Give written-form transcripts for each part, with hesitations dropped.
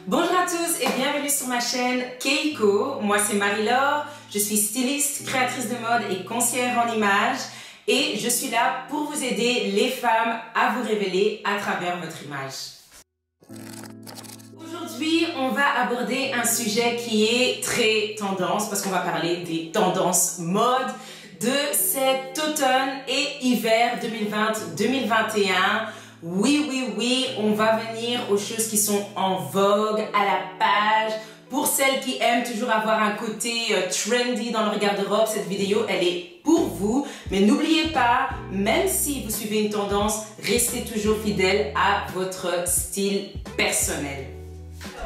Bonjour à tous et bienvenue sur ma chaîne Keiko. Moi c'est Marie-Laure, je suis styliste, créatrice de mode et conseillère en images et je suis là pour vous aider les femmes à vous révéler à travers votre image. Aujourd'hui, on va aborder un sujet qui est très tendance parce qu'on va parler des tendances mode de cet automne et hiver 2020-2021. Oui, on va venir aux choses qui sont en vogue, à la page. Pour celles qui aiment toujours avoir un côté trendy dans leur garde-robe, cette vidéo, elle est pour vous. Mais n'oubliez pas, même si vous suivez une tendance, restez toujours fidèle à votre style personnel.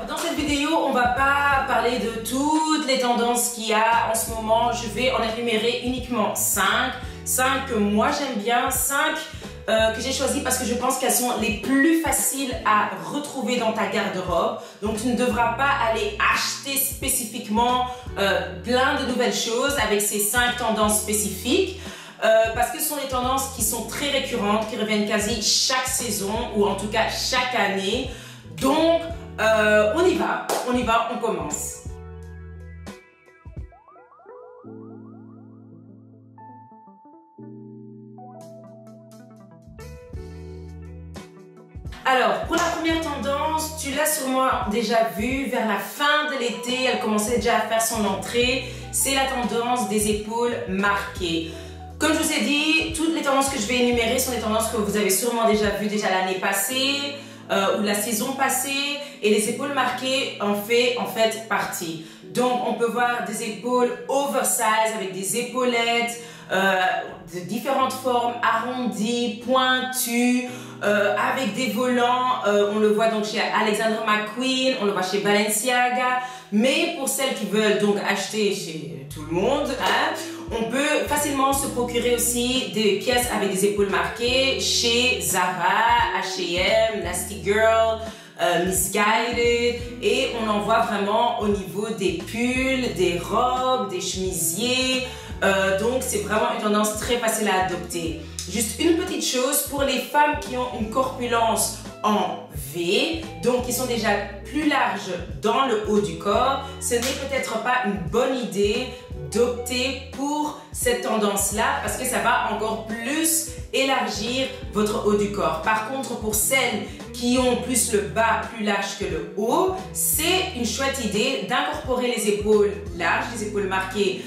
Dans cette vidéo, on va pas parler de toutes les tendances qu'il y a en ce moment. Je vais en énumérer uniquement 5 que moi j'aime bien, 5 que j'ai choisi parce que je pense qu'elles sont les plus faciles à retrouver dans ta garde-robe. Donc tu ne devras pas aller acheter spécifiquement plein de nouvelles choses avec ces 5 tendances spécifiques. Parce que ce sont des tendances qui sont très récurrentes, qui reviennent quasi chaque saison ou en tout cas chaque année. Donc on y va, on commence. Alors, pour la première tendance, tu l'as sûrement déjà vue, vers la fin de l'été, elle commençait déjà à faire son entrée, c'est la tendance des épaules marquées. Comme je vous ai dit, toutes les tendances que je vais énumérer sont des tendances que vous avez sûrement déjà vues l'année passée ou la saison passée, et les épaules marquées en fait partie. Donc, on peut voir des épaules oversize avec des épaulettes, de différentes formes, arrondies, pointues, avec des volants. On le voit donc chez Alexander McQueen, on le voit chez Balenciaga. Mais pour celles qui veulent donc acheter chez tout le monde, on peut facilement se procurer aussi des pièces avec des épaules marquées chez Zara, H&M, Nasty Girl, Missguided, et on en voit vraiment au niveau des pulls, des robes, des chemisiers. Donc c'est vraiment une tendance très facile à adopter. Juste une petite chose pour les femmes qui ont une corpulence en V, donc qui sont déjà plus larges dans le haut du corps, ce n'est peut-être pas une bonne idée d'opter pour cette tendance-là parce que ça va encore plus élargir votre haut du corps. Par contre, pour celles qui ont plus le bas plus large que le haut, c'est une chouette idée d'incorporer les épaules larges, les épaules marquées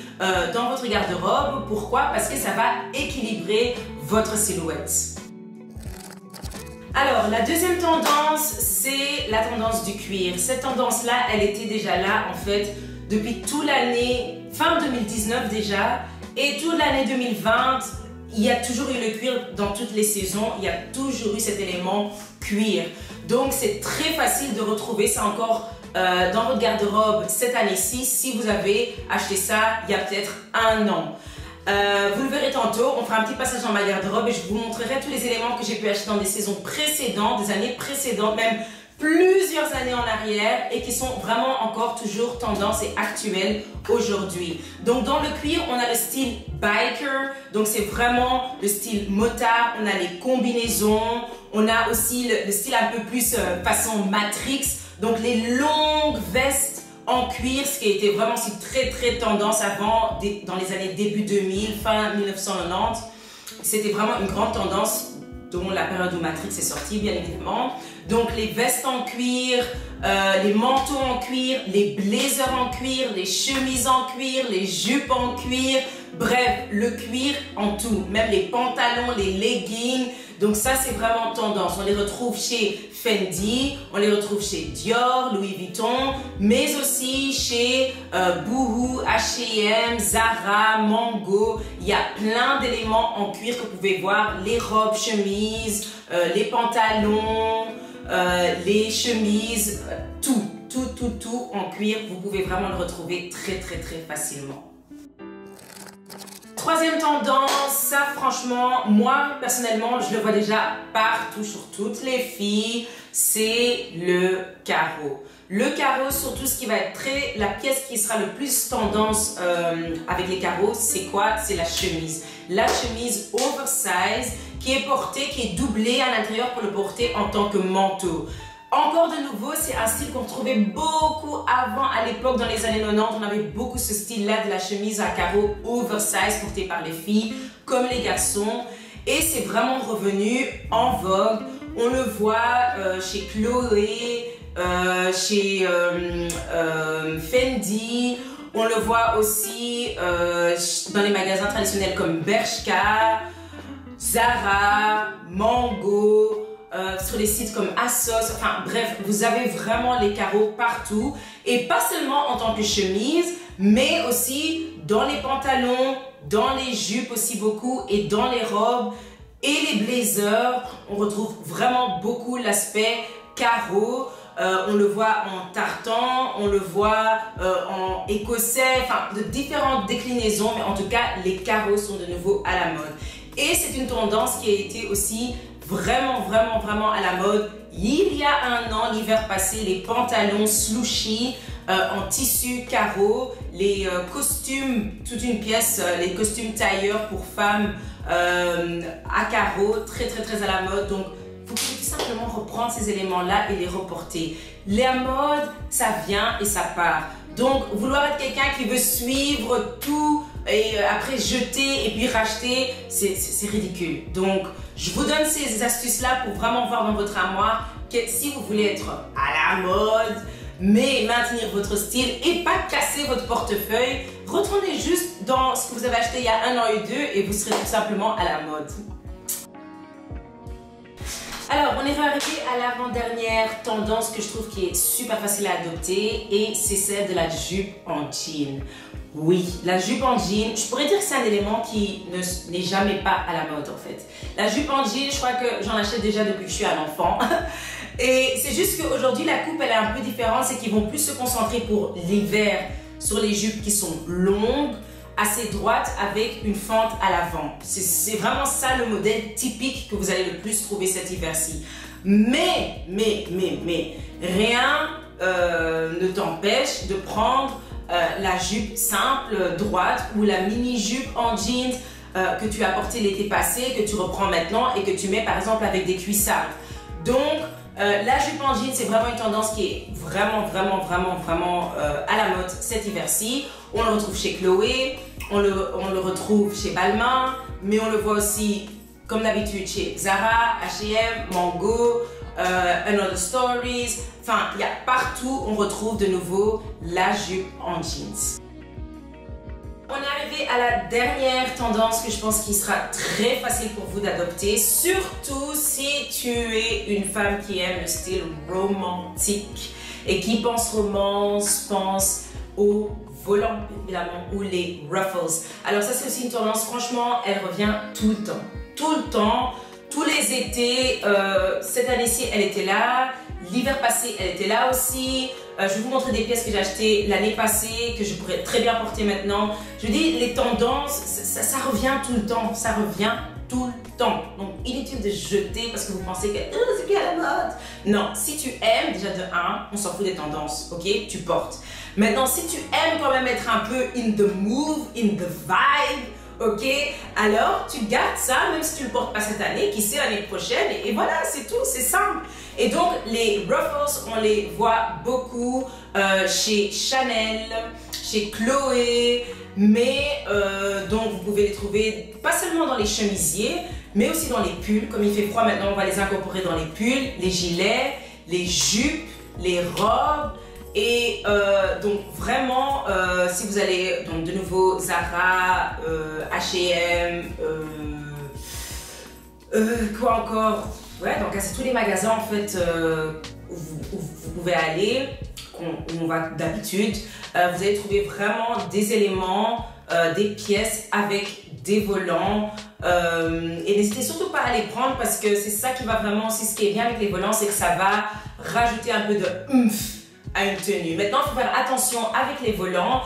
dans votre garde-robe. Pourquoi? Parce que ça va équilibrer votre silhouette. Alors, la deuxième tendance, c'est la tendance du cuir. Cette tendance-là, elle était déjà là en fait depuis toute l'année, fin 2019 déjà, et toute l'année 2020, il y a toujours eu le cuir dans toutes les saisons, il y a toujours eu cet élément cuir. Donc c'est très facile de retrouver ça encore dans votre garde-robe cette année-ci, si vous avez acheté ça il y a peut-être un an. Vous le verrez tantôt, on fera un petit passage dans ma garde-robe et je vous montrerai tous les éléments que j'ai pu acheter dans des saisons précédentes, des années précédentes, même plusieurs années en arrière, et qui sont vraiment encore toujours tendance et actuelles aujourd'hui. Donc dans le cuir, on a le style biker, donc c'est vraiment le style motard, on a les combinaisons, on a aussi le style un peu plus façon Matrix, donc les longues vestes en cuir, ce qui était vraiment très tendance avant, dans les années début 2000, fin 1990. C'était vraiment une grande tendance, dont la période où Matrix est sortie, bien évidemment. Donc les vestes en cuir, les manteaux en cuir, les blazers en cuir, les chemises en cuir, les jupes en cuir, bref, le cuir en tout, même les pantalons, les leggings. Donc ça, c'est vraiment tendance. On les retrouve chez Fendi, on les retrouve chez Dior, Louis Vuitton, mais aussi chez Boohoo, H&M, Zara, Mango. Il y a plein d'éléments en cuir que vous pouvez voir, les robes, chemises, les pantalons, les chemises, tout en cuir. Vous pouvez vraiment le retrouver très facilement. Troisième tendance, ça franchement, moi personnellement, je le vois déjà partout sur toutes les filles, c'est le carreau. Le carreau, surtout ce qui va être la pièce qui sera le plus tendance avec les carreaux, c'est quoi? C'est la chemise. La chemise oversize qui est portée, qui est doublée à l'intérieur pour le porter en tant que manteau. Encore de nouveau, c'est un style qu'on trouvait beaucoup avant, à l'époque, dans les années 90. On avait beaucoup ce style-là de la chemise à carreaux oversize portée par les filles comme les garçons. Et c'est vraiment revenu en vogue. On le voit chez Chloé, chez Fendi. On le voit aussi dans les magasins traditionnels comme Bershka, Zara, Mango. Sur les sites comme ASOS, enfin bref, vous avez vraiment les carreaux partout et pas seulement en tant que chemise, mais aussi dans les pantalons, dans les jupes aussi beaucoup et dans les robes et les blazers. On retrouve vraiment beaucoup l'aspect carreau. On le voit en tartan, on le voit en écossais, enfin de différentes déclinaisons, mais en tout cas les carreaux sont de nouveau à la mode. Et c'est une tendance qui a été aussi vraiment à la mode. Il y a un an, l'hiver passé, les pantalons slouchy en tissu carreau, les costumes, toute une pièce, les costumes tailleurs pour femmes à carreaux, très à la mode. Donc, vous pouvez tout simplement reprendre ces éléments-là et les reporter. La mode, ça vient et ça part. Donc, vouloir être quelqu'un qui veut suivre tout et après jeter et puis racheter, c'est ridicule. Donc, je vous donne ces astuces-là pour vraiment voir dans votre armoire que si vous voulez être à la mode, mais maintenir votre style et pas casser votre portefeuille, retournez juste dans ce que vous avez acheté il y a 1 an et 2 et vous serez tout simplement à la mode. Alors, on est arrivé à l'avant-dernière tendance que je trouve qui est super facile à adopter et c'est celle de la jupe en jean. Oui, la jupe en jean, je pourrais dire que c'est un élément qui n'est jamais pas à la mode en fait. La jupe en jean, je crois que j'en achète déjà depuis que je suis un enfant. Et c'est juste qu'aujourd'hui, la coupe, elle est un peu différente, c'est qu'ils vont plus se concentrer pour l'hiver sur les jupes qui sont longues, assez droites, avec une fente à l'avant. C'est vraiment ça le modèle typique que vous allez le plus trouver cet hiver-ci. Mais, rien ne t'empêche de prendre la jupe simple, droite, ou la mini-jupe en jeans que tu as portée l'été passé, que tu reprends maintenant et que tu mets par exemple avec des cuissardes. Donc, la jupe en jean, c'est vraiment une tendance qui est vraiment à la mode cet hiver-ci. On le retrouve chez Chloé, on le retrouve chez Balmain, mais on le voit aussi, comme d'habitude, chez Zara, H&M, Mango, Another Stories. Enfin, il y a partout, on retrouve de nouveau la jupe en jeans. On est arrivé à la dernière tendance que je pense qui sera très facile pour vous d'adopter, surtout si tu es une femme qui aime le style romantique et qui pense romance, pense au volant évidemment ou les ruffles. Alors ça c'est aussi une tendance, franchement, elle revient tout le temps, tous les étés. Cette année-ci elle était là, l'hiver passé elle était là aussi. Je vais vous montrer des pièces que j'ai achetées l'année passée, que je pourrais très bien porter maintenant. Je dis, les tendances, ça revient tout le temps. Ça revient tout le temps. Donc, inutile de jeter parce que vous pensez que c'est plus à la mode. Non, si tu aimes, déjà de 1, on s'en fout des tendances, ok? Tu portes. Maintenant, si tu aimes quand même être un peu in the move, in the vibe, ok? Alors, tu gardes ça, même si tu ne le portes pas cette année, qui sait l'année prochaine, et voilà, c'est tout, c'est simple. Et donc, les ruffles, on les voit beaucoup chez Chanel, chez Chloé, mais donc vous pouvez les trouver pas seulement dans les chemisiers, mais aussi dans les pulls. Comme il fait froid maintenant, on va les incorporer dans les pulls, les gilets, les jupes, les robes. Et donc vraiment, si vous allez donc de nouveau Zara, H&M, quoi encore? Ouais, donc c'est tous les magasins en fait où vous pouvez aller, où on va d'habitude. Vous allez trouver vraiment des éléments, des pièces avec des volants. Et n'hésitez surtout pas à les prendre parce que c'est ça qui va vraiment, c'est ce qui est bien avec les volants, c'est que ça va rajouter un peu de oomph à une tenue. Maintenant, il faut faire attention avec les volants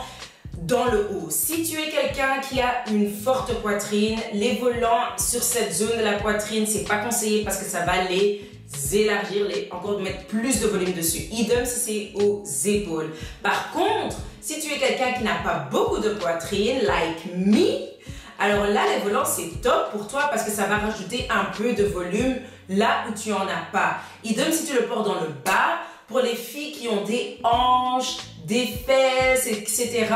dans le haut. Si tu es quelqu'un qui a une forte poitrine, les volants sur cette zone de la poitrine, c'est pas conseillé parce que ça va les élargir, encore mettre plus de volume dessus. Idem si c'est aux épaules. Par contre, si tu es quelqu'un qui n'a pas beaucoup de poitrine, like me, Alors là, les volants, c'est top pour toi parce que ça va rajouter un peu de volume là où tu en as pas. Idem si tu le portes dans le bas, pour les filles qui ont des hanches, des fesses, etc.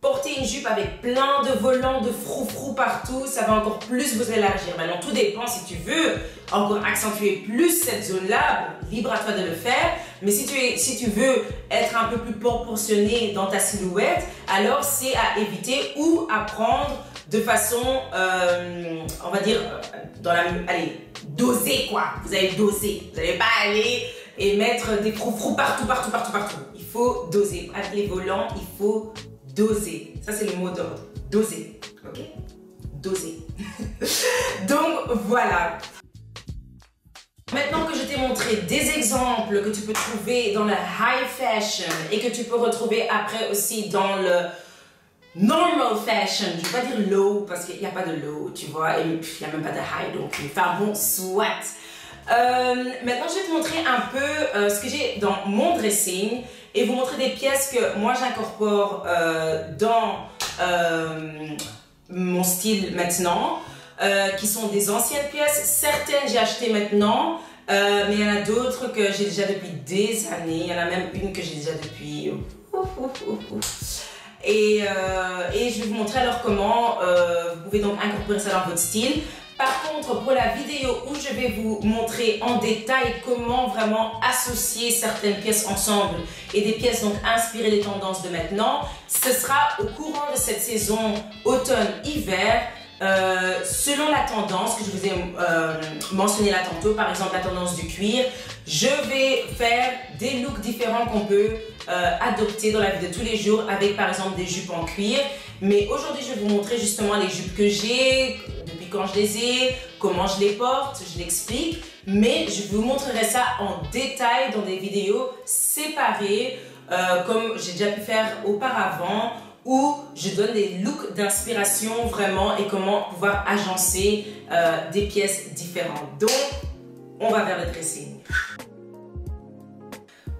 Porter une jupe avec plein de volants, de froufrou partout, ça va encore plus vous élargir. Maintenant, tout dépend si tu veux encore accentuer plus cette zone-là, libre à toi de le faire. Mais si tu veux être un peu plus proportionné dans ta silhouette, alors c'est à éviter ou à prendre de façon, on va dire, allez, doser quoi. Vous allez doser. Vous n'allez pas aller et mettre des froufrous partout. Il faut doser. Avec les volants, il faut doser. Ça, c'est le mot d'ordre. Doser. Ok? Doser. Donc, voilà. Maintenant que je t'ai montré des exemples que tu peux trouver dans la high fashion et que tu peux retrouver après aussi dans le normal fashion, je ne vais pas dire low parce qu'il n'y a pas de low, tu vois, et il n'y a même pas de high donc, enfin bon, soit. Maintenant, je vais te montrer un peu ce que j'ai dans mon dressing et vous montrer des pièces que moi j'incorpore dans mon style maintenant, qui sont des anciennes pièces. Certaines j'ai achetées maintenant, mais il y en a d'autres que j'ai déjà depuis des années. Il y en a même une que j'ai déjà depuis... Et je vais vous montrer alors comment vous pouvez donc incorporer ça dans votre style. Par contre, pour la vidéo où je vais vous montrer en détail comment vraiment associer certaines pièces ensemble et des pièces donc inspirées des tendances de maintenant, ce sera au courant de cette saison automne-hiver. Selon la tendance que je vous ai mentionné là tantôt, par exemple la tendance du cuir, je vais faire des looks différents qu'on peut adopter dans la vie de tous les jours avec par exemple des jupes en cuir. Mais aujourd'hui je vais vous montrer justement les jupes que j'ai, depuis quand je les ai, comment je les porte, je l'explique. Mais je vous montrerai ça en détail dans des vidéos séparées comme j'ai déjà pu faire auparavant, où je donne des looks d'inspiration vraiment et comment pouvoir agencer des pièces différentes. Donc, on va vers le dressing.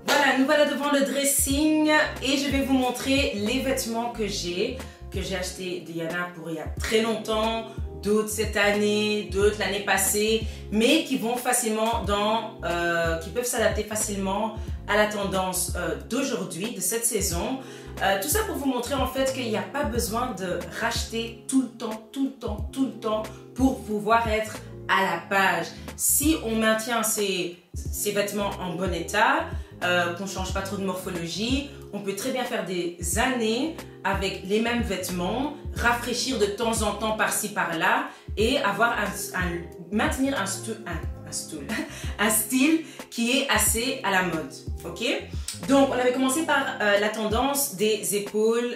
Voilà, nous voilà devant le dressing et je vais vous montrer les vêtements que j'ai achetés Diana pour il y a très longtemps, d'autres cette année, d'autres l'année passée, mais qui vont facilement qui peuvent s'adapter facilement à la tendance d'aujourd'hui, de cette saison. Tout ça pour vous montrer en fait qu'il n'y a pas besoin de racheter tout le temps pour pouvoir être à la page. Si on maintient ces vêtements en bon état, qu'on ne change pas trop de morphologie, on peut très bien faire des années avec les mêmes vêtements, rafraîchir de temps en temps par-ci par-là et avoir maintenir un style qui est assez à la mode. Ok? Donc, on avait commencé par la tendance des épaules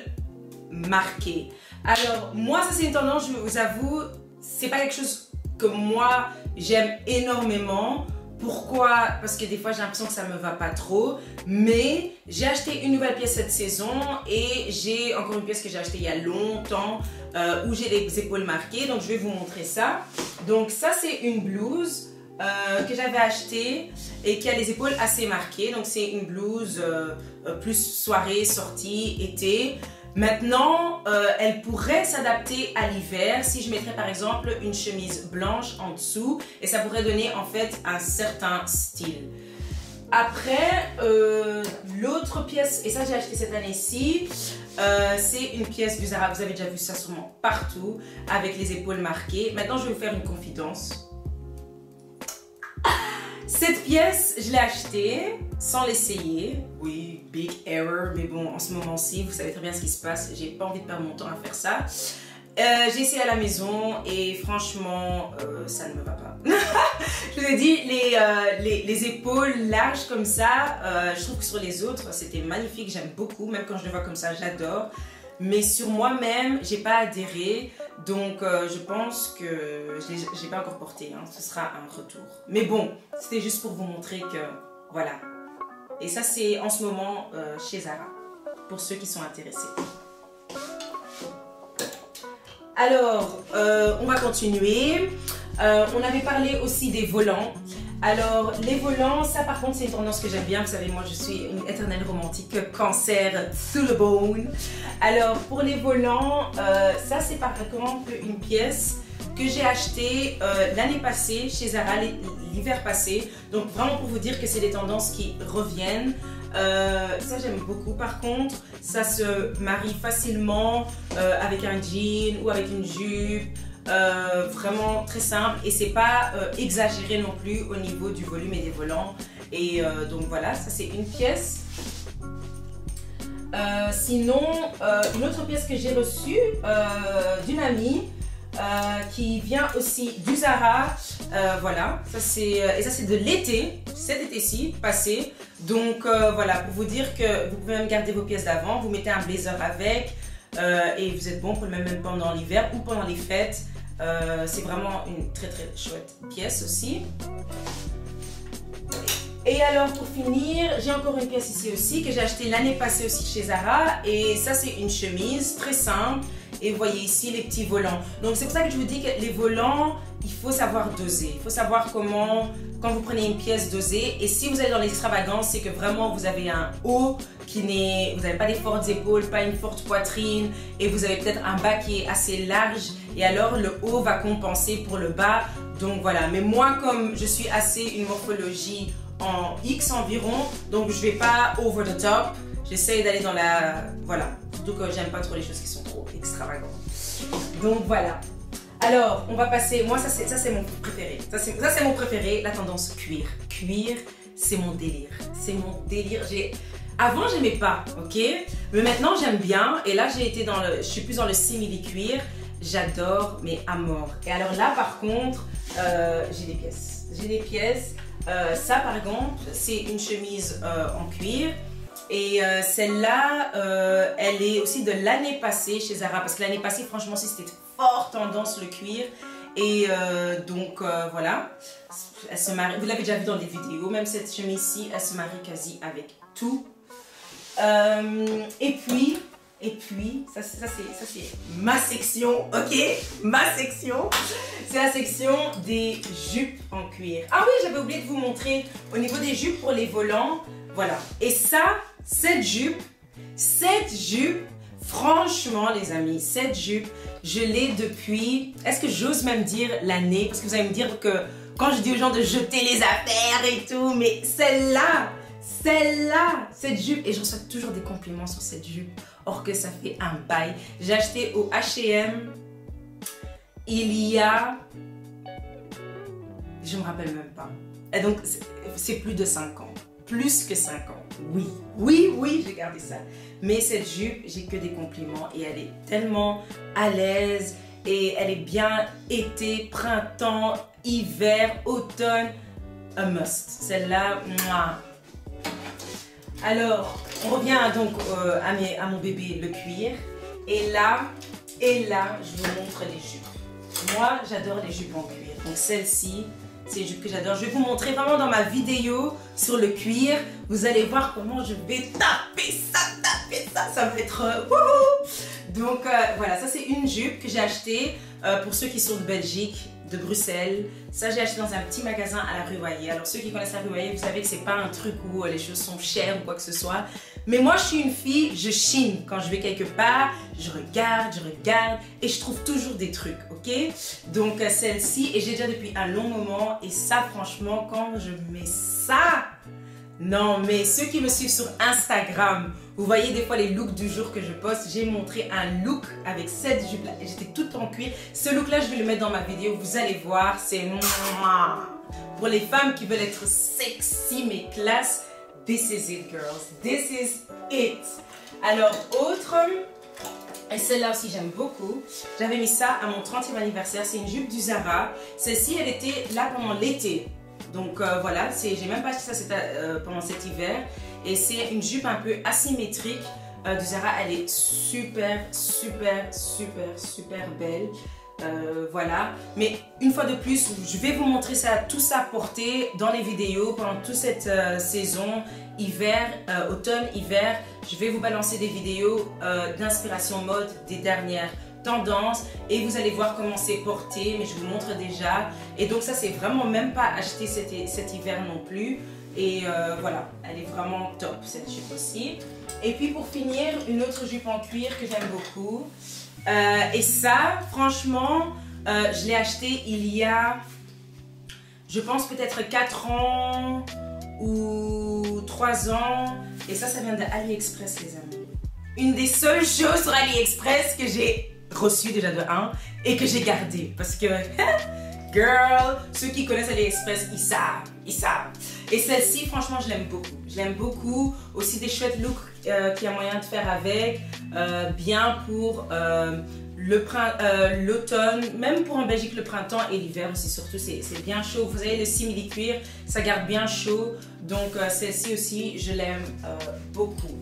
marquées. Alors, moi, ça c'est une tendance, je vous avoue, c'est pas quelque chose que moi j'aime énormément. Pourquoi? Parce que des fois j'ai l'impression que ça me va pas trop, mais j'ai acheté une nouvelle pièce cette saison et j'ai encore une pièce que j'ai achetée il y a longtemps où j'ai les épaules marquées, donc je vais vous montrer ça. Donc ça c'est une blouse que j'avais achetée et qui a les épaules assez marquées, donc c'est une blouse plus soirée, sortie, été. Maintenant, elle pourrait s'adapter à l'hiver si je mettrais par exemple une chemise blanche en dessous et ça pourrait donner en fait un certain style. Après, l'autre pièce, et ça j'ai acheté cette année-ci, c'est une pièce du Zara, vous avez déjà vu ça sûrement partout, avec les épaules marquées. Maintenant, je vais vous faire une confidence. Cette pièce, je l'ai achetée sans l'essayer. Oui, big error, mais bon, en ce moment-ci, vous savez très bien ce qui se passe. J'ai pas envie de perdre mon temps à faire ça. J'ai essayé à la maison et franchement, ça ne me va pas. Je vous ai dit, les épaules larges comme ça, je trouve que sur les autres, c'était magnifique. J'aime beaucoup, même quand je le vois comme ça, j'adore. Mais sur moi-même, j'ai pas adhéré. Donc, je pense que je l'ai pas encore porté. Hein. Ce sera un retour. Mais bon, c'était juste pour vous montrer que, voilà. Et ça, c'est en ce moment chez Zara, pour ceux qui sont intéressés. Alors, on va continuer. On avait parlé aussi des volants. Alors, les volants, ça par contre, c'est une tendance que j'aime bien. Vous savez, moi, je suis une éternelle romantique, cancer sous le bone. Alors, pour les volants, ça, c'est par exemple une pièce que j'ai achetée l'année passée chez Zara, l'hiver passé. Donc, vraiment pour vous dire que c'est des tendances qui reviennent. Ça, j'aime beaucoup. Par contre, ça se marie facilement avec un jean ou avec une jupe. Vraiment très simple et c'est pas exagéré non plus au niveau du volume et des volants et donc voilà, ça c'est une pièce. Sinon une autre pièce que j'ai reçue d'une amie qui vient aussi du Zara, voilà, ça c'est et ça c'est de l'été, cet été-ci passé, donc voilà, pour vous dire que vous pouvez même garder vos pièces d'avant, vous mettez un blazer avec et vous êtes bon pour le même pendant l'hiver ou pendant les fêtes. C'est vraiment une très très chouette pièce aussi. Et alors pour finir, j'ai encore une pièce ici aussi que j'ai acheté l'année passée aussi chez Zara. Et ça c'est une chemise très simple. Et vous voyez ici les petits volants. Donc c'est pour ça que je vous dis que les volants, il faut savoir doser. Il faut savoir comment, quand vous prenez une pièce, doser. Et si vous êtes dans l'extravagance, c'est que vraiment vous avez un haut qui n'est... Vous n'avez pas des fortes épaules, pas une forte poitrine. Et vous avez peut-être un bas qui est assez large. Et alors le haut va compenser pour le bas. Donc voilà. Mais moi, comme je suis assez une morphologie en X environ, donc je ne vais pas over the top. J'essaie d'aller dans la... Voilà. Surtout que j'aime pas trop les choses qui sont trop extravagantes. Donc voilà. Alors, on va passer... Moi, ça c'est mon préféré. Ça c'est mon préféré, la tendance cuir. Cuir, c'est mon délire. C'est mon délire. Avant, j'aimais pas, ok? Mais maintenant, j'aime bien. Et là, je suis plus dans le simili-cuir. J'adore, mais à mort. Et alors là, par contre, j'ai des pièces. J'ai des pièces. Ça, par exemple, c'est une chemise en cuir. Et celle-là, elle est aussi de l'année passée chez Zara. Parce que l'année passée, franchement, c'était fort tendance le cuir. Et donc, voilà. Elle se marie, vous l'avez déjà vu dans des vidéos. Même cette chemise-ci, elle se marie quasi avec tout. Et puis, ça c'est ma section, ok? Ma section, c'est la section des jupes en cuir. Ah oui, j'avais oublié de vous montrer au niveau des jupes pour les volants. Voilà. Et ça, cette jupe, franchement les amis, cette jupe, je l'ai depuis, est-ce que j'ose même dire l'année? Parce que vous allez me dire que quand je dis aux gens de jeter les affaires et tout, mais celle-là, cette jupe, et je reçois toujours des compliments sur cette jupe, or que ça fait un bail. J'ai acheté au H&M il y a, je me rappelle même pas, et donc c'est plus de 5 ans. Plus que 5 ans. Oui, j'ai gardé ça. Mais cette jupe, j'ai que des compliments et elle est tellement à l'aise et elle est bien été, printemps, hiver, automne. A must. Celle-là, mouah. Alors, on revient donc à mon bébé, le cuir. Et là, je vous montre les jupes. Moi, j'adore les jupes en cuir. Donc celle-ci, c'est une jupe que j'adore. Je vais vous montrer vraiment dans ma vidéo sur le cuir. Vous allez voir comment je vais taper ça. Ça va être... Donc voilà, ça c'est une jupe que j'ai achetée pour ceux qui sont de Belgique, de Bruxelles. Ça j'ai acheté dans un petit magasin à la rue Wayet. Alors ceux qui connaissent la rue Wayet, vous savez que c'est pas un truc où les choses sont chères ou quoi que ce soit. Mais moi je suis une fille, je chine. Quand je vais quelque part, je regarde et je trouve toujours des trucs, ok? Donc celle-ci, et j'ai déjà depuis un long moment, et ça franchement quand je mets ça, non mais ceux qui me suivent sur Instagram, vous voyez des fois les looks du jour que je poste, j'ai montré un look avec cette jupe là, et j'étais toute en cuir. Ce look là je vais le mettre dans ma vidéo, vous allez voir, c'est pour les femmes qui veulent être sexy mais classe. This is it, girls. This is it. Alors, autre, et celle-là aussi j'aime beaucoup. J'avais mis ça à mon 30e anniversaire. C'est une jupe du Zara. Celle-ci, elle était là pendant l'été. Donc voilà, j'ai même pas acheté ça pendant cet hiver. Et c'est une jupe un peu asymétrique du Zara. Elle est super belle. Voilà, mais une fois de plus, je vais vous montrer tout ça porté dans les vidéos pendant toute cette saison hiver, automne, hiver. Je vais vous balancer des vidéos d'inspiration mode des dernières tendance et vous allez voir comment c'est porté, mais je vous montre déjà. Et donc ça, c'est vraiment même pas acheté cet hiver non plus. Et voilà, elle est vraiment top cette jupe aussi. Et puis pour finir, une autre jupe en cuir que j'aime beaucoup. Et ça, franchement, je l'ai acheté il y a, je pense peut-être 4 ans ou 3 ans. Et ça vient de AliExpress, les amis. Une des seules choses sur AliExpress que j'ai reçues déjà de 1 et que j'ai gardé. Parce que, girl, ceux qui connaissent AliExpress, ils savent. Et celle-ci, franchement, je l'aime beaucoup. Je l'aime beaucoup. Aussi des chouettes looks qu'il y a moyen de faire avec. Bien pour l'automne, même pour en Belgique le printemps et l'hiver aussi. Surtout, c'est bien chaud. Vous avez le simili cuir, ça garde bien chaud. Donc, celle-ci aussi, je l'aime beaucoup.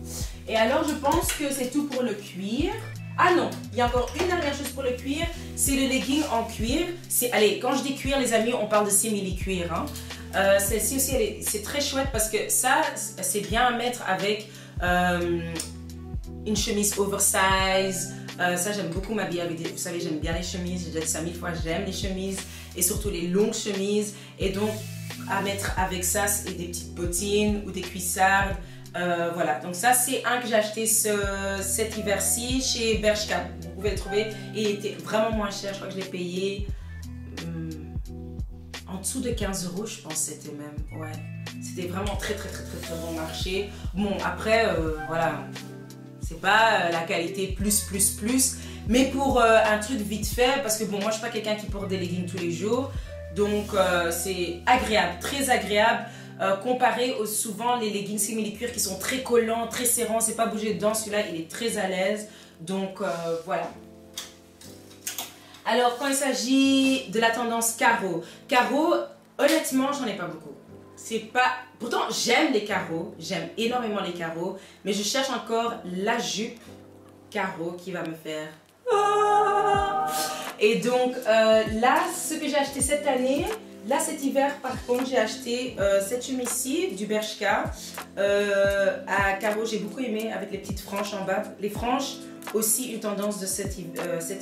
Et alors, je pense que c'est tout pour le cuir. Ah non, il y a encore une dernière chose pour le cuir, c'est le legging en cuir. Allez, quand je dis cuir, les amis, on parle de simili cuir. Hein. Celle-ci aussi, c'est très chouette parce que ça, c'est bien à mettre avec une chemise oversize. Ça, j'aime beaucoup m'habiller avec vous savez, j'aime bien les chemises. J'ai déjà dit ça 1000 fois, j'aime les chemises et surtout les longues chemises. Et donc, à mettre avec ça, et des petites bottines ou des cuissardes. Voilà, donc ça c'est un que j'ai acheté cet hiver-ci chez Bershka. Vous pouvez le trouver et il était vraiment moins cher. Je crois que je l'ai payé en dessous de 15 €, je pense c'était même. Ouais, c'était vraiment très bon marché. Bon, après, voilà, c'est pas la qualité plus. Mais pour un truc vite fait, parce que bon, moi je suis pas quelqu'un qui porte des leggings tous les jours. Donc c'est agréable, très agréable. Comparé aux souvent les leggings simili cuir qui sont très collants, très serrants, c'est pas bouger dedans, celui-là il est très à l'aise. Donc voilà. Alors quand il s'agit de la tendance carreau, honnêtement j'en ai pas beaucoup. Pourtant j'aime les carreaux, j'aime énormément les carreaux, mais je cherche encore la jupe carreau qui va me faire. Et donc là, ce que j'ai acheté cette année. Là, cet hiver, par contre, j'ai acheté cette chemise-ci du Bershka à carreaux. J'ai beaucoup aimé avec les petites franges en bas. Les franges, aussi une tendance de cet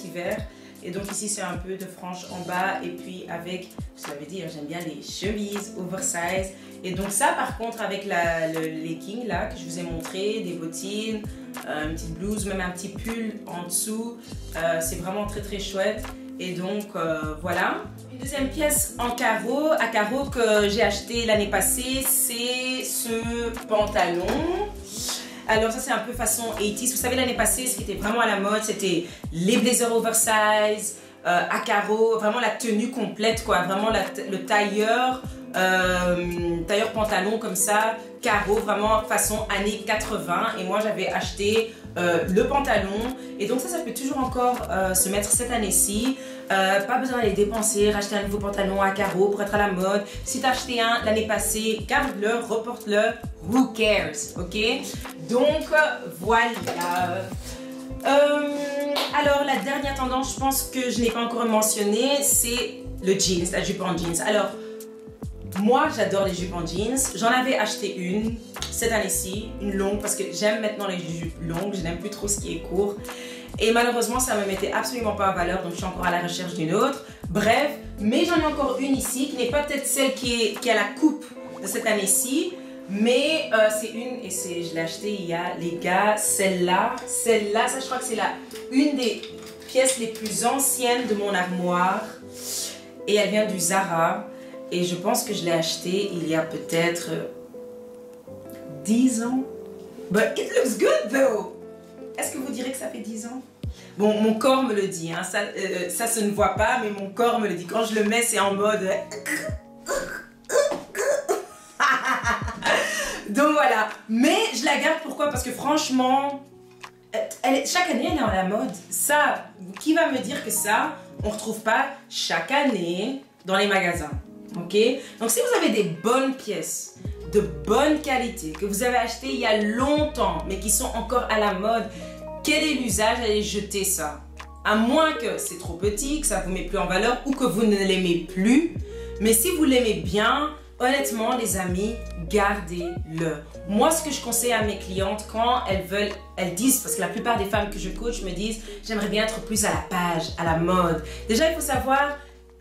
hiver. Et donc ici, c'est un peu de franges en bas. Et puis avec, je l'avais dit, j'aime bien les chemises oversize. Et donc ça, par contre, avec le legging là que je vous ai montré, des bottines, une petite blouse, même un petit pull en dessous. C'est vraiment très chouette. Et donc voilà. Une deuxième pièce à carreaux que j'ai acheté l'année passée, c'est ce pantalon. Alors ça c'est un peu façon 80s. Vous savez l'année passée ce qui était vraiment à la mode, c'était les blazers oversize, à carreaux, vraiment la tenue complète quoi, vraiment le tailleur pantalon comme ça, carreaux, vraiment façon années 80. Et moi j'avais acheté le pantalon et donc ça peut toujours encore se mettre cette année-ci. Pas besoin d'aller dépenser, racheter un nouveau pantalon à carreaux pour être à la mode. Si tu as acheté un l'année passée, garde-le, reporte-le, who cares, ok? Donc voilà. Alors la dernière tendance, je pense que je n'ai pas encore mentionné, c'est le jeans, la jupe en jeans. Alors moi j'adore les jupes en jeans, j'en avais acheté une cette année-ci, une longue parce que j'aime maintenant les jupes longues, je n'aime plus trop ce qui est court. Et malheureusement, ça ne me mettait absolument pas en valeur, donc je suis encore à la recherche d'une autre. Bref, mais j'en ai encore une ici, qui n'est pas peut-être celle qui a la coupe de cette année-ci, mais c'est une, et je l'ai achetée il y a, les gars, celle-là, ça je crois que c'est une des pièces les plus anciennes de mon armoire, et elle vient du Zara, et je pense que je l'ai achetée il y a peut-être 10 ans. But it looks good though! Est-ce que vous direz que ça fait 10 ans? Bon, mon corps me le dit, hein. Ça se ne voit pas, mais mon corps me le dit. Quand je le mets, c'est en mode... Donc voilà. Mais je la garde, pourquoi? Parce que franchement, chaque année, elle est à la mode. Ça, qui va me dire que ça, on ne retrouve pas chaque année dans les magasins? Ok? Donc si vous avez des bonnes pièces, de bonne qualité, que vous avez acheté il y a longtemps, mais qui sont encore à la mode, quel est l'usage d'aller jeter ça? À moins que c'est trop petit, que ça ne vous met plus en valeur ou que vous ne l'aimez plus. Mais si vous l'aimez bien, honnêtement, les amis, gardez-le. Moi, ce que je conseille à mes clientes quand elles disent, parce que la plupart des femmes que je coach me disent, j'aimerais bien être plus à la page, à la mode. Déjà, il faut savoir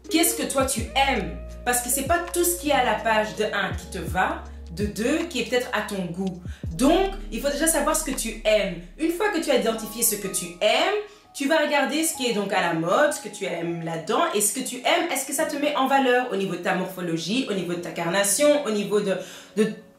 qu'est-ce que toi tu aimes. Parce que c'est pas tout ce qui est à la page de 1 qui te va, de 2 qui est peut-être à ton goût. Donc, il faut déjà savoir ce que tu aimes. Une fois que tu as identifié ce que tu aimes, tu vas regarder ce qui est donc à la mode, ce que tu aimes là-dedans et ce que tu aimes, est-ce que ça te met en valeur au niveau de ta morphologie, au niveau de ta carnation, au niveau de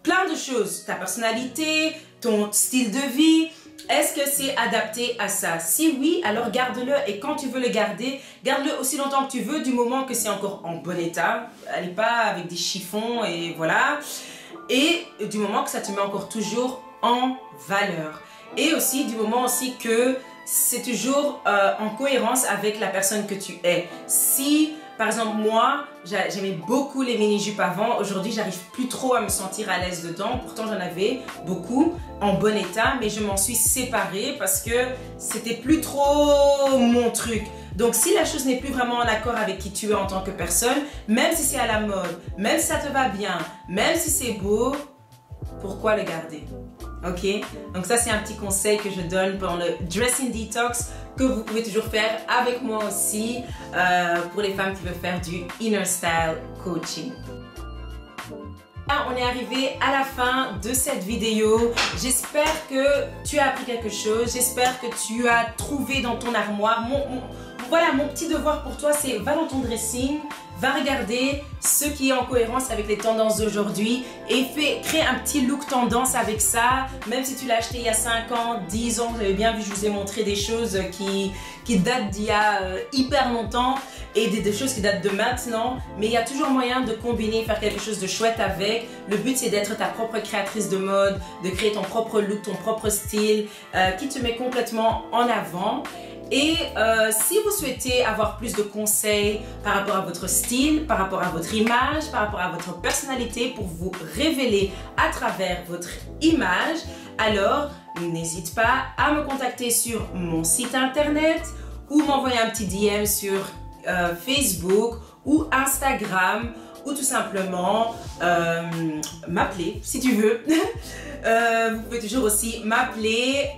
plein de choses, ta personnalité, ton style de vie. Est-ce que c'est adapté à ça? Si oui, alors garde-le et quand tu veux le garder, garde-le aussi longtemps que tu veux du moment que c'est encore en bon état. Allez pas avec des chiffons et voilà. Et du moment que ça te met encore toujours en valeur. Et aussi du moment aussi que c'est toujours en cohérence avec la personne que tu es. Si, par exemple, moi, j'aimais beaucoup les mini-jupes avant, aujourd'hui, j'arrive plus trop à me sentir à l'aise dedans. Pourtant, j'en avais beaucoup en bon état, mais je m'en suis séparée parce que c'était plus trop mon truc. Donc, si la chose n'est plus vraiment en accord avec qui tu es en tant que personne, même si c'est à la mode, même si ça te va bien, même si c'est beau, pourquoi le garder? Ok, donc ça c'est un petit conseil que je donne pendant le Dressing Detox que vous pouvez toujours faire avec moi aussi pour les femmes qui veulent faire du Inner Style Coaching. On est arrivé à la fin de cette vidéo. J'espère que tu as appris quelque chose. J'espère que tu as trouvé dans ton armoire. Voilà, mon petit devoir pour toi, c'est va dans ton dressing, va regarder ce qui est en cohérence avec les tendances d'aujourd'hui et crée un petit look tendance avec ça. Même si tu l'as acheté il y a 5 ans, 10 ans, vous avez bien vu, je vous ai montré des choses qui datent d'il y a hyper longtemps et des choses qui datent de maintenant. Mais il y a toujours moyen de combiner, faire quelque chose de chouette avec. Le but, c'est d'être ta propre créatrice de mode, de créer ton propre look, ton propre style qui te met complètement en avant. Et si vous souhaitez avoir plus de conseils par rapport à votre style, par rapport à votre image, par rapport à votre personnalité pour vous révéler à travers votre image, alors n'hésite pas à me contacter sur mon site internet ou m'envoyer un petit DM sur Facebook ou Instagram ou tout simplement m'appeler si tu veux. Vous pouvez toujours aussi m'appeler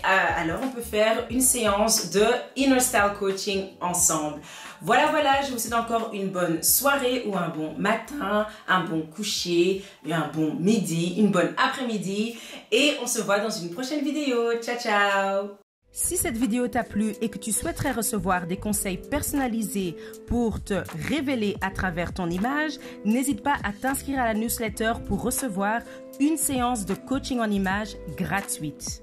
alors on peut faire une séance de Inner Style Coaching ensemble. Voilà, je vous souhaite encore une bonne soirée ou un bon matin, un bon coucher, un bon midi, une bonne après-midi et on se voit dans une prochaine vidéo. Ciao, ciao! Si cette vidéo t'a plu et que tu souhaiterais recevoir des conseils personnalisés pour te révéler à travers ton image, n'hésite pas à t'inscrire à la newsletter pour recevoir une séance de coaching en image gratuite.